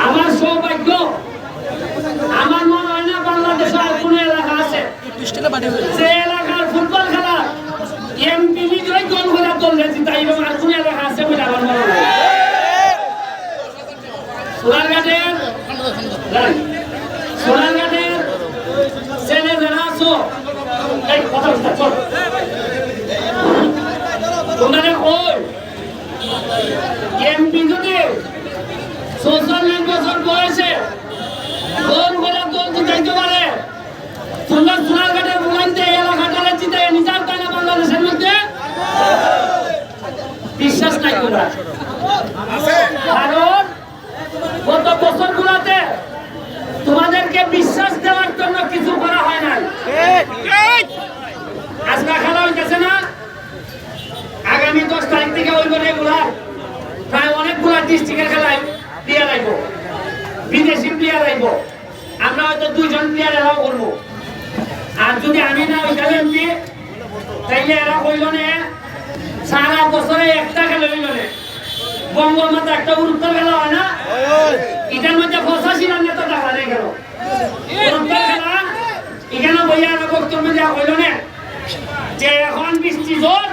আমার সৌভাগ্য, আমার মনে হয় না বাংলাদেশে আর কোন এলাকা আছে যে এলাকার ফুটবল খেলা এমপি বিজয় গোল করে দলে জিতাই আর কোন এলাকা আছে বলে আমার মনে হয়। সোনারঘাটের ছেলে যারা আছো এই কথা চল তোমরা ওই এমপি যদি ৪৪ বছর বয়সে গোল করে দল জিতাইতে পারে, তোমরা সোনারঘাটের বুলাইতে এলাকাটারে জিতাই নিজার তাই না বাংলাদেশের মধ্যে? বিশ্বাস নাই তোমরা, কারণ গত বছরগুলোতে তোমাদেরকে বিশ্বাস দেওয়ার জন্য কিছু করা হয় নাই। আজকে খেলা হইতেছে না, আগামী 10 তারিখ থেকে ওই রেগুলার প্রায় অনেকগুলা ডিস্ট্রিক্টের খেলায় প্লেয়ার আইব, বিদেশি প্লেয়ার আইব। আমরা হয়তো 2 জন প্লেয়ার এরাও করবো। আর যদি আমি না ওই এমপি তাইলে এরা হইল না সারা বছরে একটা খেলা হইল না। বঙ্গমাতা একটা গুরুত্ব খেলা হয় না, এটার মধ্যে 85 রান নেতা দেখা নেই গেল গুরুত্ব খেলা। এখানে বইয়া বক্তব্য দেওয়া হইল না যে এখন বৃষ্টি জোর,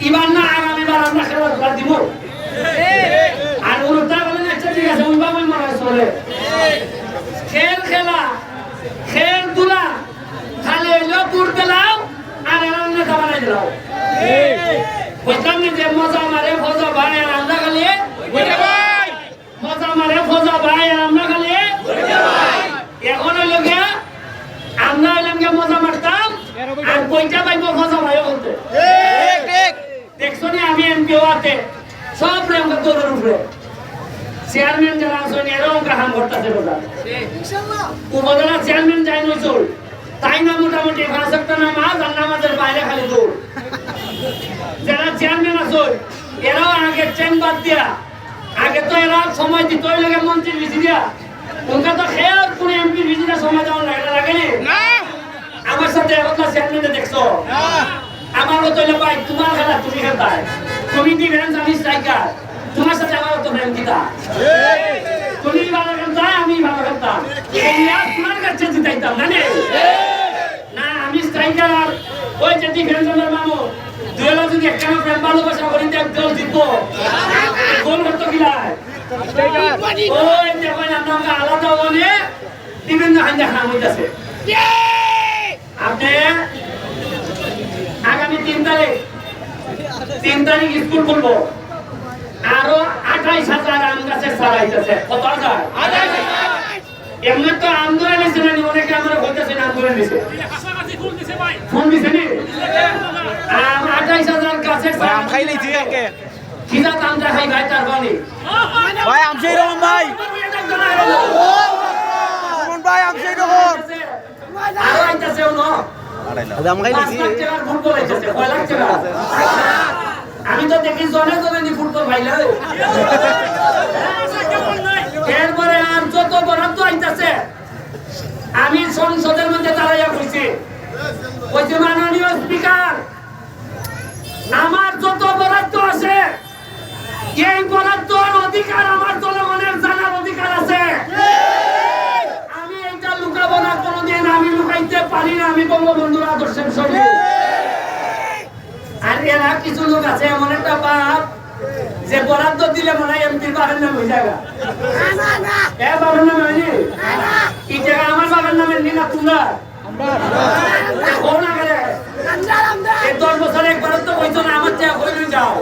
এবার না আগামীবার আমরা খেলা দিব। আর গুরুত্ব বলেন আচ্ছা ঠিক আছে ওই বাবুই মনে চলে খেল খেলা খেল দুলা খালি হইলো পুর দিলাম আর এরা নেতা বানাই দিলাম। বুঝলাম না যে মজা মারে ফজা ভাই আর আমরা খালি মজা মারে ফজা ভাই আর আমরা খালি এখন হইল গিয়া আমরা হইলাম গিয়া মজা মারতাম আর কইটা পাইব ফজা ভাইও বলতে। দেখছো নি আমি এমপি হওয়াতে সব প্রেম দৌড়ের উপরে চেয়ারম্যান যারা আছেন এরাও কাহাম করতেছে বোঝা। উপজেলা চেয়ারম্যান যাই নইছল তাই না মোটামুটি 5 নামাজ আর নামাজের বাইরে খালি দৌড়। যারা চেয়ারম্যান আছে এরাও আগে চেন বাদ দিয়া আগে তো এরা সময় দিত লাগে মন্ত্রীর ভিসি দিয়া, ওনকা তো খেয়াল কোন এমপির ভিসিটা সময় দেওয়া লাগেনি। আমার সাথে এখন চেয়ারম্যানে দেখছো আমারও তো ভাই তোমার খেলা তুমি খেলতাই, তুমি ডিফেন্স আমি স্ট্রাইকার, তোমার সাথে আমারও তো ফ্রেন্ড দিতা। তুমি ভালো খেলতা আমি ভালো খেলতাম, তোমার কাছে জিতাইতাম না না আমি স্ট্রাইকার আর ওই যে ডিফেন্সের মামু দুয়েলা যদি একখানা প্রেম ভালোবাসা করি দল জিতবো। গোল করতো কিলায় ওই দেখেন আপনাকে আলাদা বলে বিভিন্ন হাঞ্জা খান হইতেছে। আপনি আগামী 3 তারিখ স্কুল করবো, আরো 28,000 আম গাছে ছাড়াইতেছে। কত হাজার? এমনি তো আন্দোলন নিছে না, অনেকে আমার বলতেছেন আন্দোলন নিছে ফোন দিছে নি 28,000 গাছে আম খাইলেই ঠিক আছে কিনা দামটা খাই ভাই তার বানি ভাই আম সেই রকম ভাই ভাই আম সেই রকম আরো আইতাছে ওনো আম খাইলেছি আমি তো দেখি জনে জনে নি ফুটবল ভাইলা। এরপরে আর যত বরাদ্দ আইতাছে আমি সংসদের মধ্যে দাঁড়াইয়া কইছি, কইছি মাননীয় স্পিকার আমার যত বরাদ্দ আছে এই বরাদ্দর অধিকার আমার জনগণের জানার অধিকার আছে। আমি এইটা লুকাবো না কোনোদিন, আমি লুকাইতে পারি না। আমি বঙ্গবন্ধুর আদর্শের সঙ্গে আর এরা কিছু লোক আছে এমন একটা বাপ যে বরাদ্দ দিলে মনে হয় এমপির বাবার নাম হয়ে যাবে। বাবার নাম হয়নি এই জায়গা আমার বাবার নামের নিনা তোমরা 10 বছর একবার তো কইছো না আমার চেয়ে কইলে যাও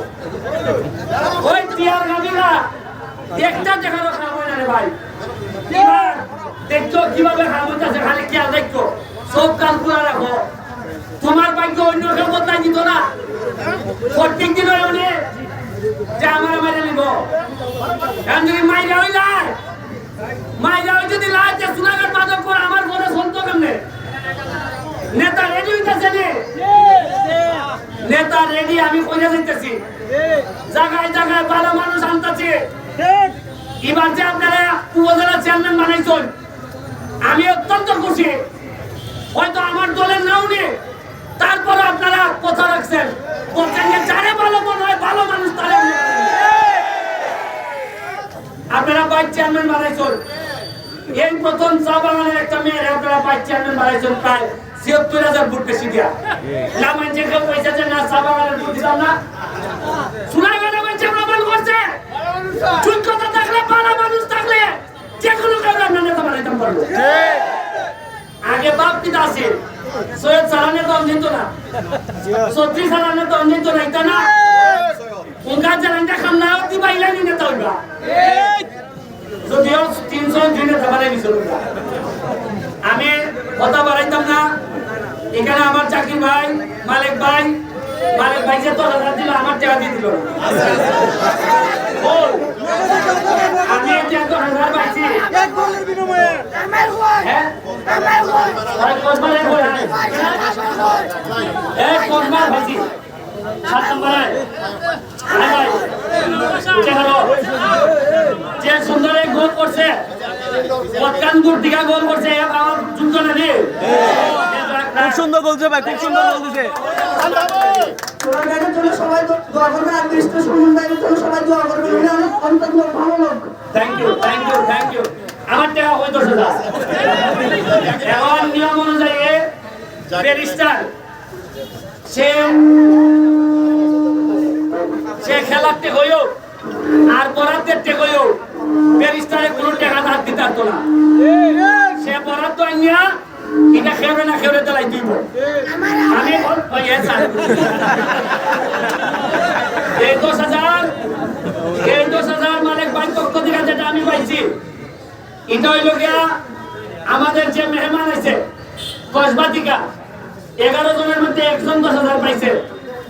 ওই টিয়ার গাবিরা একটা জায়গারও খাম হয় না রে ভাই। এবার দেখছো কিভাবে খাম হইতেছে, খালি খেয়াল দেখছো সব কাল পুরা রাখো। তোমার ভাগ্য অন্য কেউ বদলাই দিত না, প্রত্যেক দিন উনি যে আমার মাইরে নিব যদি মাইরা হই যায় মাইরা হই যদি লাই যে সোনাঘাট মাদক করে আমার ঘরে সন্ত কেমনে নেতা রেডি হইতেছে নেতা রেডি। আমি কইরা যাইতেছি জায়গায় জায়গায় ভালো মানুষ আনতেছে। এবার যে আপনারা উপজেলা চেয়ারম্যান বানাইছেন আমি অত্যন্ত খুশি। হয়তো আমার দলের নাও নেই, তারপরে আপনারা কথা রাখছেন, বলছেন যে যারে ভালো মনে হয় ভালো মানুষ তারে আপনারা ভাইস চেয়ারম্যান বানাইছেন এই প্রথম চা বাগানের একটা মেয়ের আপনারা ভাইস চেয়ারম্যান বানাইছেন প্রায় ৭৬,০০০ ভোট বেশি দিয়া না মানছে কেউ পয়সা যে না চা বাগানের ভোট দিতাম না সোনারগাঁও মানছে প্রমাণ করছে যোগ্যতা থাকলে ভালো মানুষ থাকলে যে কোনো কারণে আমরা নেতা বানাইতাম পারবো আগে বাপ পিতা আছে সৈয়দ সালানের দল নিত না সত্যি সালানের দল নিত না এটা না উনকার জানানটা খান্না অতি বাইলানি নেতা হইবা যদিও ৩০০ জন নেতা বানাই দিছিল আমি কথা বাড়াইতাম না এখানে আমার চাকরি ভাই মালিক ভাই যে ১০,০০০ দিল আমার টাকা দিয়ে দিল আমি ১০,০০০ পাইছি হ্যাঁ যে সুন্দর গোল করছে গোল করছে আমার যুদ্ধ না খুব সুন্দর বলছে ভাই খুব সুন্দর বলতেছে সবাই দোয়া করবেন আর কৃষ্ণ সুমনদায়ের জন্য সবাই দোয়া করবেন উনি অনেক অন্তত ভালো লোক থ্যাংক ইউ আমার টাকা হয়ে ১০,০০০ এখন নিয়ম অনুযায়ী ব্যারিস্টার সে খেলাতে হইও আর বরাদ্দের টেক হইও ব্যারিস্টারে কোনো টাকা ধার দিতে পারতো না সে বরাদ্দ আনিয়া এটা খেয়ে না খেয়ে দেলাই দিব আমি এই ১০,০০০ মানে ব্যাংক পক্ষ থেকে যেটা আমি পাইছি এটা হইল গিয়া আমাদের যে মেহমান আছে কসবাতিকা 11 জনের মধ্যে একজন ১০,০০০ পাইছে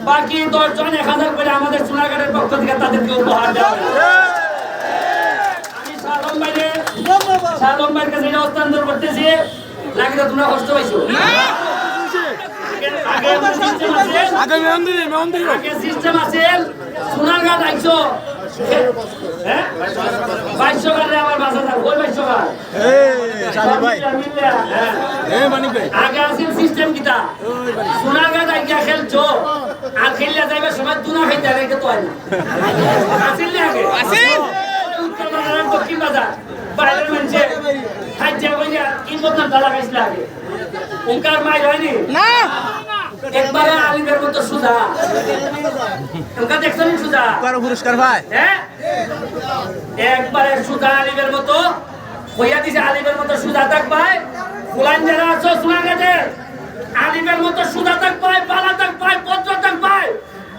বাকি ১০ জন ১,০০০ করে আমাদের সোনারগাঁয়ের পক্ষ থেকে তাদেরকে উপহার দেওয়া আমি শালম ভাইয়ের কাছে এটা হস্তান্তর করতেছি লাগে তোমরা কষ্ট পাইছো আগে সিস্টেম আছে সোনারগাঁ আইছো হ্যাঁ ২২০০ টাকা আমার বাজার ওই ২২০০ টাকা আগে আছে সিস্টেম কিটা সোনারগাঁ আইয়া খেলছো আর খেললে যাইবে সবাই দুনা খাইতে আর এটা তো হয় না আসিল না আগে আসিল উত্তর বাজার দক্ষিণ বাজার বাইরের মানুষে খাইতে কইয়া কি বদনাম দালা খাইছিল আগে ওনকার মাই হয়নি না একবারে আলিমের মতো সুজা ওনকা দেখছেন সুজা পুরস্কার ভাই হ্যাঁ একবারে সুজা আলিমের মতো কইয়া দিছে আলিমের মতো সুজা থাক ভাই ফুলান যারা আছো সোনারগাঁতে আলিমের মতো সুজা থাক ভাই পালা থাক ভাই পত্র থাক ভাই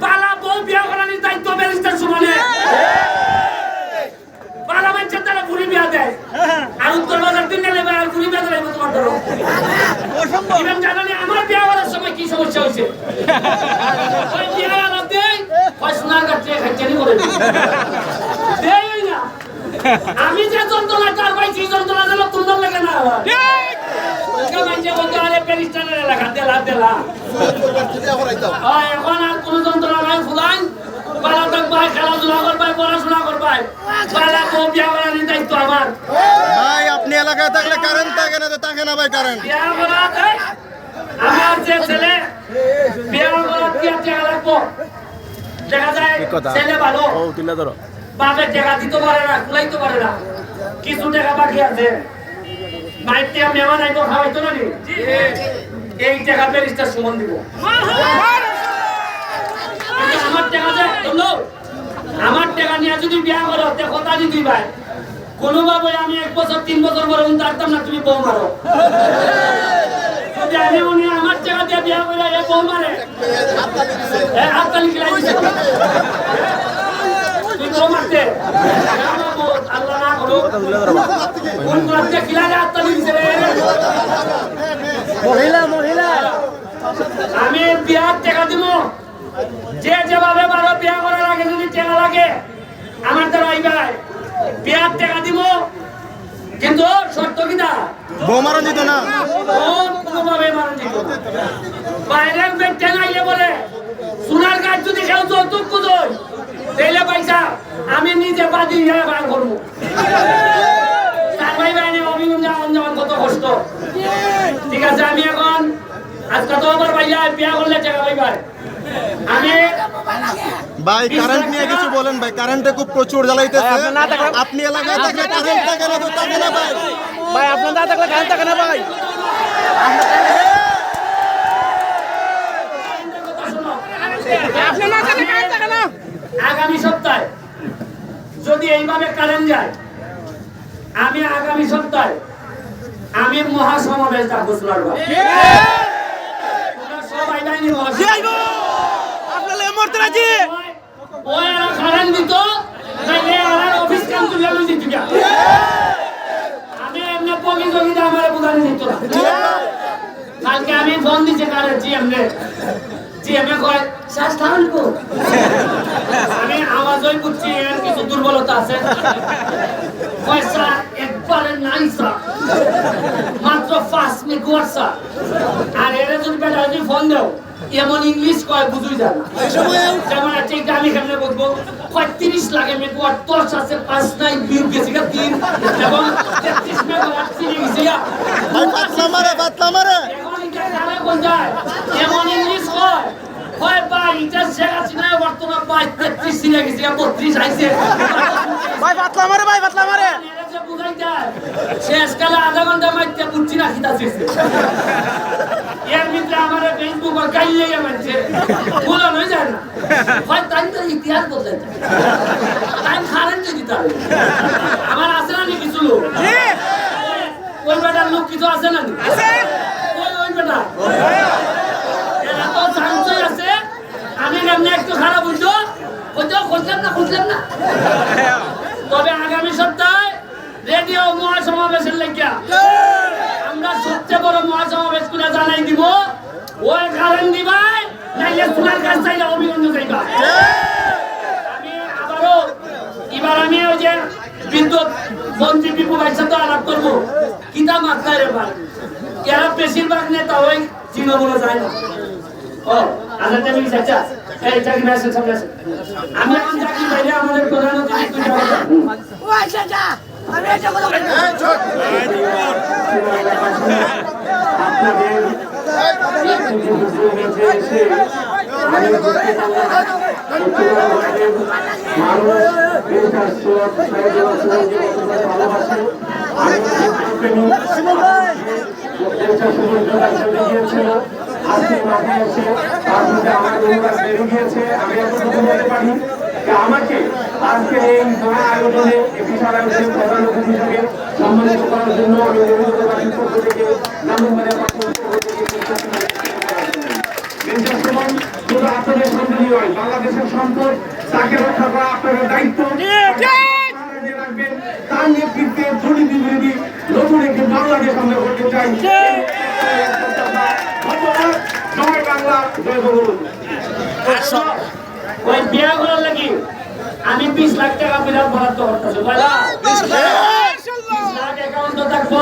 পালা বউ বিয়া করার দায়িত্ব ব্যারিস্টার সুমনে পালা মানুষের তারা বুড়ি বিয়া দেয় আর উত্তর বাজার দিন নেবে আর বুড়ি বিয়া দেয় তোমার ধরো ইভেন জানানি আমার বিয়া করার সময় কি সমস্যা হয়েছে ওই বিয়া আলাপ দেয় ওই সোনারগাঁ ট্রে খাইচানি করে দেয় না আমি যে যন্ত্রণা চার পাই সেই যন্ত্রণা দিল তোমার লাগে না এখন আর কোন যন্ত্রণা নাই ফুলান পালা থাকবাই খেলাধুলা করবাই পড়াশোনা করবাই পালা তো বিয়া করার দায়িত্ব আমার ভাই আপনি এলাকায় থাকলে কারেন্ট থাকে না তো থাকে না ভাই কারেন্ট বিয়া করা আমার যে ছেলে বিয়া করা কি টাকা লাগবো দেখা যায় ছেলে ভালো বাপের টাকা দিতে পারে না কুলাইতে পারে না কিছু টাকা বাকি আছে মাইতে মেহমান আইব খাওয়াইতো না নি এই টাকা ব্যারিস্টার সুমন দিব আমার টাকা যে আমার টাকা নিয়ে যদি বিয়া করো তে কথা দি দিই ভাই কোনোভাবে আমি 1 বছর 3 বছর পরে উনতারতাম না তুমি বউ মারো যদি আমি উনি আমার টাকা দিয়ে বিয়া করে এ বউ মারে হাততালি খেলাই দিছে তুই বউ মারতে আল্লাহ না করো কোন করতে খিলালে হাততালি দিছে রে মহিলা আমি বিয়ার টাকা দিব যে যেভাবে বারো বিয়া করার আগে যদি টাকা লাগে আমার দ্বারা আইবাই বিয়ার টাকা দিব কিন্তু শর্ত কিনা বউ মারণ দিত না কোনোভাবে মারণ দিত বাইরের বেটে নাইলে বলে সোনারগাঁ যদি কেউ যৌতুক কুদোয় তাইলে পয়সা আমি নিজে বাদি বার করবো ভাই ভাই অভিনন্দন কত কষ্ট ঠিক আছে আমি এখন আজকে তো আমার ভাইয়া বিয়া করলে টাকা পাইবার আমি ভাই কারেন্ট নিয়ে কিছু বলেন ভাই, কারেন্টে খুব প্রচুর জ্বালাইতেছে। আপনি এলাকায় থাকলে কারেন্ট থাকে না তো থাকে না ভাই। ভাই আপনার না থাকলে কারেন্ট থাকে না ভাই। আপনি না থাকলে কারেন্ট থাকে না। আগামী সপ্তাহে যদি এইভাবে কারেন্ট যায়, আমি আগামী সপ্তাহে আমি মহাসমাবেশ ডাকবো সোনারগাঁও। তোমরা সবাই যাইনি মহাসমাবেশ। আপনার লেগে মরতে রাজি। ওই এরা কারেন্ট দিত, তাইলে এরা অফিস কাম তুলে লই দিত গা। আমি এমনি পগি জগি দা আমারে বুঝানি দিত না। কালকে আমি ফোন দিছি কারে জিএম রে। জিএম এ কয় শ্বাস থামবো। আমি আওয়াজই বুঝছি এর কিছু দুর্বলতা আছে। কয় স্যার একবারে নাই স্যার, মাত্র 5 মিনিট ওয়ার স্যার। আর এর যদি বেটা যদি ফোন দাও এমন ইংলিশ কয় বুঝুই যায় না। যেমন আছে এটা আমি কেমনে বলবো, কয় 30 লাগে মেঘওয়াট, 10 আছে 5 নাই বিউ গেছে গা 3 এবং 33 মেঘওয়াট চিনি গেছে গা। ভাই পাতলা মারে, পাতলা মারে। এখন এটা কারে কোন যায় এমন ইংলিশ কয় কয় ভাই এটা শেখ হাসিনা বর্তমান 33 চিনি গেছে গা 32 আইছে। ভাই পাতলা মারে, ভাই পাতলা মারে। এরা যে বুঝাই যায় শেষকালে আধা ঘন্টা মাইতে বুঝছি না খিতাছে। এর ভিতরে আমার ফেসবুক গাইলে মানছে বলা নয় যায় না, হয় তাই তো ইতিহাস বদলে যায়, তাই কারেন্ট দিতে হবে। আমার আছে না কিছু লোক, ওই বেটার লোক কিছু আছে না ওই বেটা এরা তো চান্সই আছে। আমি কেমনি একটু খারাপ বুঝছো খুঁজলাম না। তবে আগামী সপ্তাহে রেডিও মহাসমাবেশের লেগিয়া আমরা সবচেয়ে বড় মহাসমাবেশ করে জানাই দিব। ওই কারণ দিবাই নাইলে তোমার কাছ চাইলে অভিনন্দ চাইবা। আমি আবারও এবার আমি ওই যে বিদ্যুৎ মন্ত্রী বিপু ভাইয়ের সাথে আলাপ করবো। কিতা মাত্রায় রে ভাই, এরা বেশিরভাগ নেতা ওই তৃণমূলে যায় না। ও আচ্ছা তুমি চাচা এই চাকরি আসেন সামনে আসেন। আমি এখন চাকরি বাইরে আমাদের প্রধান অতিথি আমাকে আজকে এই আয়োজনে বিশাল আয়োজনে প্রধান অতিথি হিসেবে সম্মানিত করার জন্য আমি রবীন্দ্রবাসীর পক্ষ থেকে নামুমানের পক্ষ শুধু আপনাদের সম্মানী নয়, বাংলাদেশের সম্পদ তাকে রক্ষা করা আপনাদের দায়িত্ব। রাখবেন তার নেতৃত্বে দুর্নীতি বিরোধী নতুন একটি বাংলাদেশ আমরা করতে চাই। ধন্যবাদ। জয় বাংলা, জয় বঙ্গবন্ধু। ওই বিয়া করার লাগি আমি 20 লাখ টাকা বিরাট বরাদ্দ করতেছি। 20 লাখ অ্যাকাউন্ট থাকবো।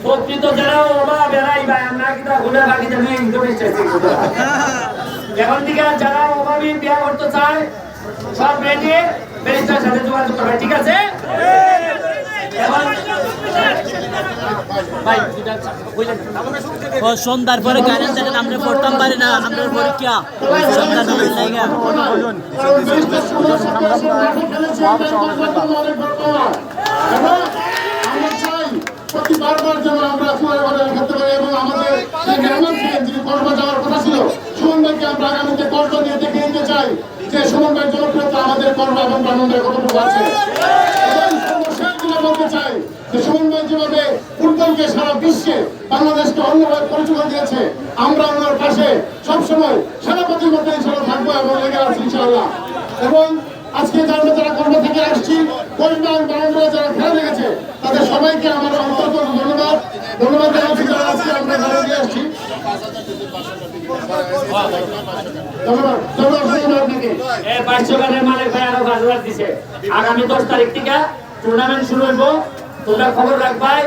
প্রকৃত যারা ওবা বেড়াই ভাই আমরা কিটা ঘুরে বাকি জানি এখন থেকে যারা অভাবী বিয়া করতে চায় সব রেডি, ব্যারিস্টারের সাথে যোগাযোগ করবে, ঠিক আছে? ও সন্ধ্যার পরে কারেন্ট দেখেন আমরা পড়তাম পারি না, আমরা পরীক্ষা সন্ধ্যার সময় জায়গা প্রতিবারবার যেন আমরা খেতে পারি এবং আমাদের যিনি কর্মা যাওয়ার কথা ছিল সুমন ভাইকে আমরা আগামীতে কর্ম নিয়ে দেখে নিতে চাই যে সুমন ভাইয়ের জনপ্রিয়তা আমাদের কর্ম এবং প্রাণবন্ধের কতটুকু আছে। এবং সর্বশেষগুলো বলতে চাই যে সুমন ভাই যেভাবে ফুটবলকে সারা বিশ্বে বাংলাদেশকে অন্যভাবে পরিচয় দিয়েছে, আমরা ওনার পাশে সবসময় সেনাপতির মতো ইনশাল্লাহ থাকবো এবং লেগে আছি ইনশাআল্লাহ। এবং আজকে যারা কর্ম থেকে আসছি পরিবার বাংলা যারা খেলা লেগেছে তাদের সবাইকে আমার অন্তত ধন্যবাদ জানাচ্ছি। যারা আজকে আমরা ঘরে দিয়ে আসছি আগামী 10 তারিখ থেকে টুর্নামেন্ট শুরু হইব। তোমরা খবর রাখবাই,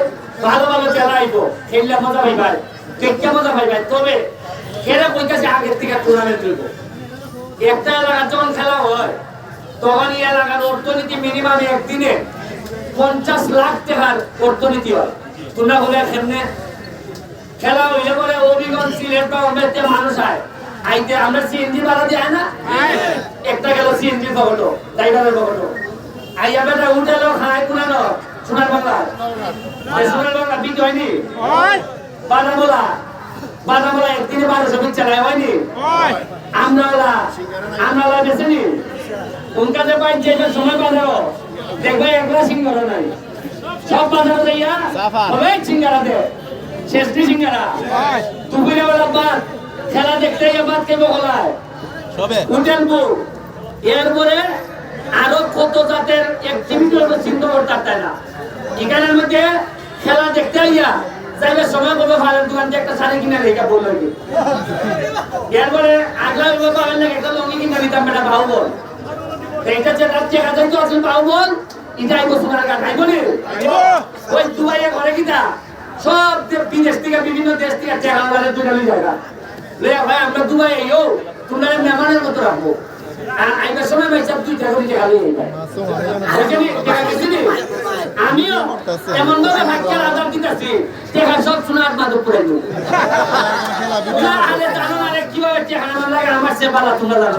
ভালো ভালো খেলা আইব, খেললে মজা পাইবাই, দেখতে মজা পাইবাই। তবে খেলে কইতাছে আগের থেকে টুর্নামেন্ট হইব। একটা এলাকার যখন খেলা হয় তখন এই এলাকার অর্থনীতি মিনিমাম একদিনে 50 লাখ টাকার অর্থনীতি হয়। তোমরা বলে কেমনে খেলা হইলে বলে অভিগঞ্জ সিলেট বা অনেক মানুষ আয় আইতে আমরা সিএনজি ভাড়া দেয় না, একটা গেল সিএনজি পকেটো ড্রাইভারের পকেটো আইয়া বেটা উঠেলো খায় কুনানো সোনার বাংলা সোনার বাংলা বিট হয়নি বাদামোলা একদিনে 1200 বিট চালায় হয়নি আমরা বেছেনি উনকাতে পাই যে সময় বাজাও দেখবে একলা সিঙ্গারা নাই সব বাজারে যাইয়া হবে সিঙ্গারা দে শেষটি সিঙ্গারা দুপুরে বেলা বাদ খেলা দেখতে বাদ কে বগলায় উঠেনবো এরপরে আরো কত জাতের অ্যাক্টিভিটি হলো চিন্তা করতে পারতাই না এখানের মধ্যে খেলা দেখতে আইয়া চাইলে সময় পাবো ভাড়ার দোকান থেকে একটা শাড়ি কিনা রেখা বললো এরপরে আগলা পাবেন না একটা লঙ্গি কিনা দিতাম বেটা ভাও বল এইটা যে রাজ্যে হাজার তো আছেন ভাও বল এটা আইবো সোনার কাঠ আইবো নি ওই দুবাইয়ে ঘরে কিনা সব বিদেশ থেকে বিভিন্ন দেশ থেকে চেহারা বাড়ে দুটা লিয়ে যায় লে ভাই আমরা দুবাই আইও তোমরা মেহমানের মতো রাখবো আইবার সময় ভাই সব দুইটা করে চেহারা লিয়ে যায় আমিও এমন ভাবে ভাগ্যের আদার দিতেছি চেহারা সব সোনার মাদক করে দিই আরে জানো না কিভাবে চেহারা না লাগে আমার সে বালা তোমরা জানো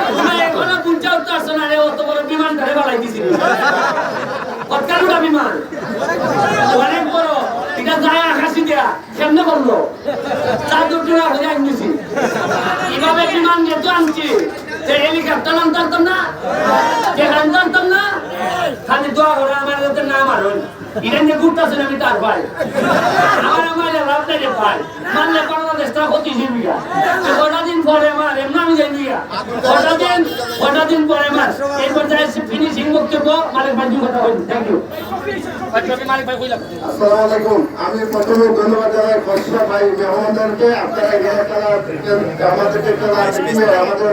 তোমরা এখনো বুঝাও তো আসো না রে অত বড় বিমান ধরে বালাই দিছি কতকালুটা বিমান অনেক বড় এটা যায় আকাশি দেয়া কেমনে করলো চাদর টিনা হয়ে আনছি এভাবে বিমান যেহেতু আনছি যে হেলিকপ্টার আনতাম না যেখানে জানতাম না খালি দোয়া করে আমার যাতে না মারুন এটা নিয়ে ঘুরতেছেন আমি তার ভাই আমার লাভ নাই রে ভাই মানলে বাংলাদেশটা ক্ষতি জীবিকা কটা দিন পরে মার এমন আমি যাই কটা দিন পরে মার এরপর যাই ফিনিশিং বক্তব্য মালিক ভাই দুই কথা বলুন থ্যাংক ইউ মালিক ভাই কইলাম আসসালামু আলাইকুম আমি প্রথমে ধন্যবাদ জানাই খসরুল ভাই মেহমানদেরকে আপনারা এখানে খেলা আমাদেরকে খেলা আমাদের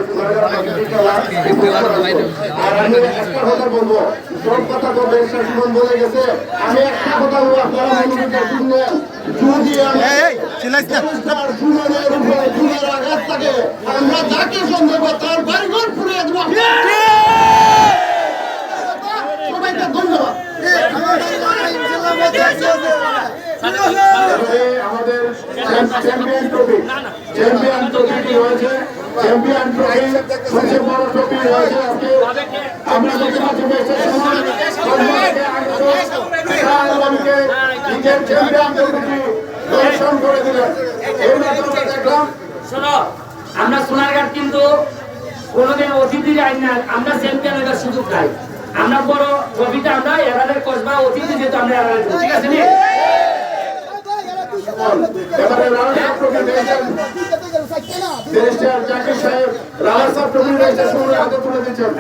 আর আমি একটা কথা বলবো সব কথা তো বেশি বলে গেছে আমি একটা কথা বলবো আপনারা মনোযোগ শুনলেন যদি আমরা যাকে সম্ভব তার বাড়িঘর ফুরিয়ে দেবো সবাইকে ধন্যবাদ আমাদের চ্যাম্পিয়ন ট্রফি রয়েছে চ্যাম্পিয়ন ট্রফি সবচেয়ে বড় ট্রফি রয়েছে আমরা দেখতে পাচ্ছি চ্যাম্পিয়ন ট্রফি দর্শন করে দিলেন এই মাধ্যমে দেখলাম শোনো আমরা সোনারঘাট কিন্তু কোনোদিন অতিথি যাই না আমরা চ্যাম্পিয়ন হওয়ার সুযোগ নাই আমরা বড় ট্রফিটা আমরা এরাদের কসবা অতিথি যেহেতু আমরা এরাদের ঠিক আছে নি এবারে রানা ট্রফি পেয়েছেন ব্যারিস্টার জাকির সাহেব রানা সাহেব ট্রফি পেয়েছেন শুনে হাতে তুলে দিচ্ছেন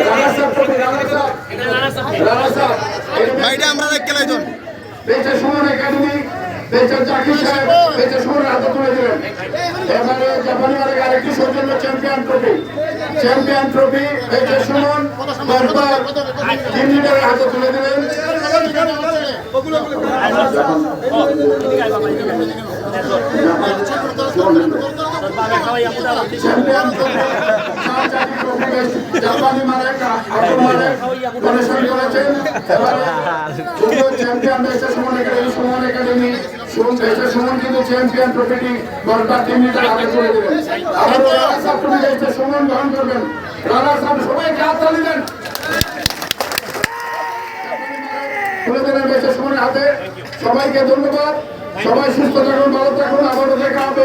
রানা সাহেব ট্রফি রানা সাহেব ভাইটা আমরা খেলাই তো পেয়েছে সুমন একাডেমি পেয়েছে জাকির সাহেব পেয়েছে সুমন হাতে তুলে দিলেন এবারে জাপানি মালিক আরেকটি সৌজন্য চ্যাম্পিয়ন ট্রফি পেয়েছে সুমন তিন লিটারের হাতে তুলে দিলেন জাপানি মালিক ডোনেশন করেছেন চ্যাম্পিয়ন হয়েছে সুমন একাডেমি সুমন কিন্তু চ্যাম্পিয়ন ট্রফিটি দরকার 3 লিটার হাতে তুলে দিলেন আবার রানা সাহেব ট্রফি হয়েছে সুমন গ্রহণ করবেন রানা সাহেব সবাইকে হাত তালি দেন তুলে দিলেন হয়েছে সুমনের হাতে সবাইকে ধন্যবাদ সবাই সুস্থ থাকুন ভালো থাকুন আবারও দেখা হবে